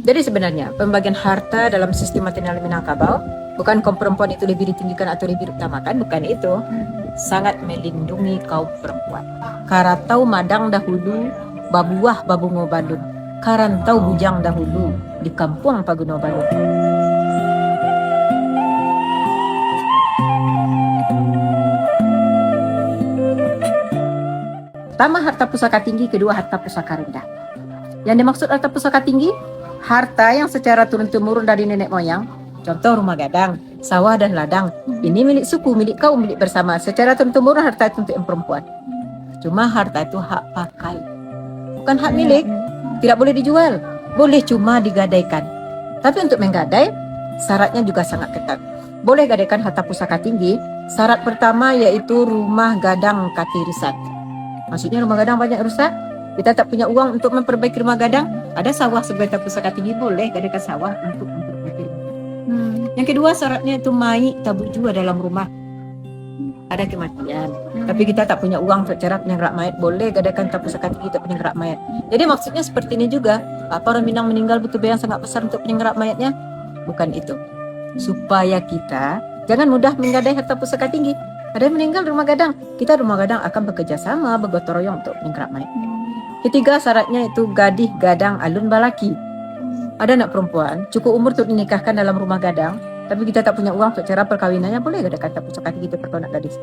Jadi sebenarnya pembagian harta dalam sistem material Minangkabau bukan kaum perempuan itu lebih ditinggikan atau lebih diutamakan, bukan itu. Sangat melindungi kaum perempuan. Karatau madang dahulu, babuah babungo balun. Karantau bujang dahulu, di kampung Paguno Balun. Pertama, harta pusaka tinggi. Kedua, harta pusaka rendah. Yang dimaksud harta pusaka tinggi, harta yang secara turun-temurun dari nenek moyang. Contoh rumah gadang, sawah dan ladang. Ini milik suku, milik kaum, milik bersama. Secara turun-temurun harta itu untuk yang perempuan. Cuma harta itu hak pakai, bukan hak milik. Tidak boleh dijual, boleh cuma digadaikan. Tapi untuk menggadai, syaratnya juga sangat ketat. Boleh gadaikan harta pusaka tinggi. Syarat pertama yaitu rumah gadang katirisan. Maksudnya rumah gadang banyak rusak, kita tak punya uang untuk memperbaiki rumah gadang. Ada sawah sebagai harta pusaka tinggi, boleh gadaikan sawah untuk memperbaiki rumah. Yang kedua syaratnya itu mai tabur jua dalam rumah. Ada kematian, tapi kita tak punya uang untuk cara penyenggerak mayat, boleh gadaikan harta pusaka tinggi untuk penyenggerak mayat. Jadi maksudnya seperti ini juga, apa orang Minang meninggal butuh biaya yang sangat besar untuk penyenggerak mayatnya? Bukan itu. Supaya kita jangan mudah menggadai harta pusaka tinggi. Ada yang meninggal di rumah gadang, kita rumah gadang akan bekerja sama, bergotong royong untuk penyenggerak mayat. Ketiga syaratnya itu gadih gadang alun balaki. Ada anak perempuan cukup umur untuk dinikahkan dalam rumah gadang, tapi kita tak punya uang untuk cara perkawinannya, boleh gadaikan harta pusaka tinggi untuk perkawin gadis.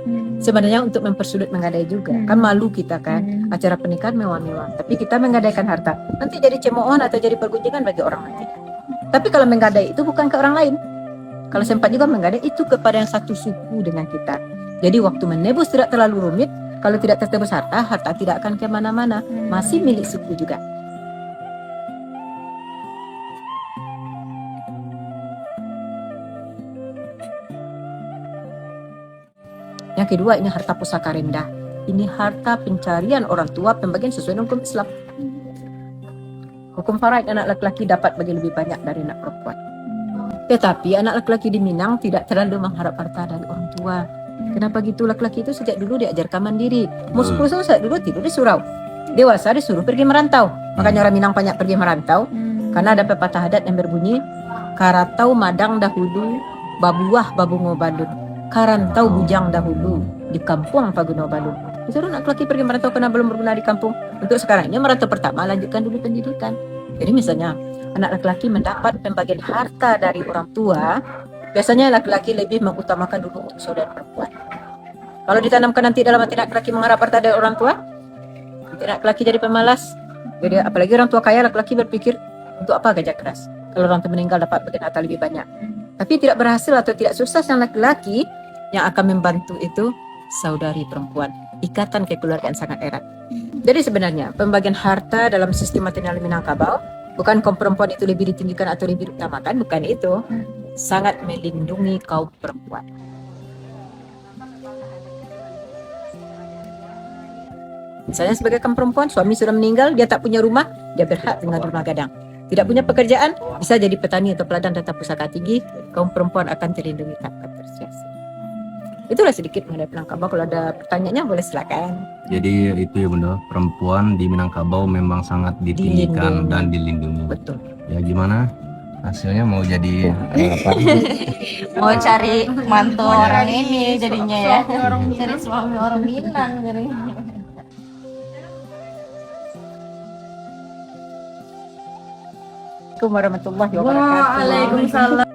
Sebenarnya untuk mempersulit menggadai juga, kan malu kita kan, acara pernikahan mewah-mewah, tapi kita menggadaikan harta, nanti jadi cemoohan atau jadi pergunjingan bagi orang lain. Tapi kalau menggadai itu bukan ke orang lain, kalau sempat juga menggadai itu kepada yang satu suku dengan kita. Jadi waktu menebus tidak terlalu rumit. Kalau tidak tertebus harta, harta tidak akan kemana-mana, masih milik suku juga. Yang kedua ini harta pusaka rendah. Ini harta pencarian orang tua, pembagian sesuai dengan hukum Islam. Hukum faraid, anak laki-laki dapat bagi lebih banyak dari anak perempuan. Tetapi anak laki-laki di Minang tidak terlalu mengharap harta dari orang tua. Kenapa gitu? Laki-laki itu sejak dulu diajarkan mandiri. Umur 10 tahun sejak dulu tidur di surau. Dewasa disuruh pergi merantau. Makanya orang Minang banyak pergi merantau. Karena ada pepatah adat yang berbunyi, karatau madang dahulu, babuah babungo balun. Karantau bujang dahulu, di kampung Paguno Balun. Disuruh anak laki pergi merantau karena belum berguna di kampung. Untuk sekarang ini merantau pertama, lanjutkan dulu pendidikan. Jadi misalnya anak laki-laki mendapat pembagian harta dari orang tua, biasanya laki-laki lebih mengutamakan dulu untuk saudara perempuan. Kalau ditanamkan nanti dalam hati anak laki mengharap harta dari orang tua, nanti anak laki jadi pemalas. Jadi apalagi orang tua kaya, laki-laki berpikir untuk apa kerja keras. Kalau orang tua meninggal dapat bagian harta lebih banyak. Tapi tidak berhasil atau tidak sukses yang laki-laki, yang akan membantu itu saudari perempuan. Ikatan kekeluargaan sangat erat. Jadi sebenarnya pembagian harta dalam sistem material Minangkabau bukan kaum perempuan itu lebih ditinggikan atau lebih diutamakan, bukan itu. Sangat melindungi kaum perempuan. Misalnya sebagai kaum perempuan, suami sudah meninggal, dia tak punya rumah, dia berhak tinggal di rumah gadang. Tidak punya pekerjaan, bisa jadi petani atau peladan harta pusaka tinggi, kaum perempuan akan terlindungi tanpa tersia-sia. Itulah sedikit mengenai Minangkabau. Kalau ada pertanyaannya boleh silakan. Jadi itu ya Bunda, perempuan di Minangkabau memang sangat ditinggikan dan dilindungi. Betul. Ya gimana? Hasilnya mau jadi apa? Mau cari mantu orang ini jadinya ya. Cari suami orang Minang jadinya. Assalamualaikum warahmatullahi wabarakatuh. Waalaikumsalam.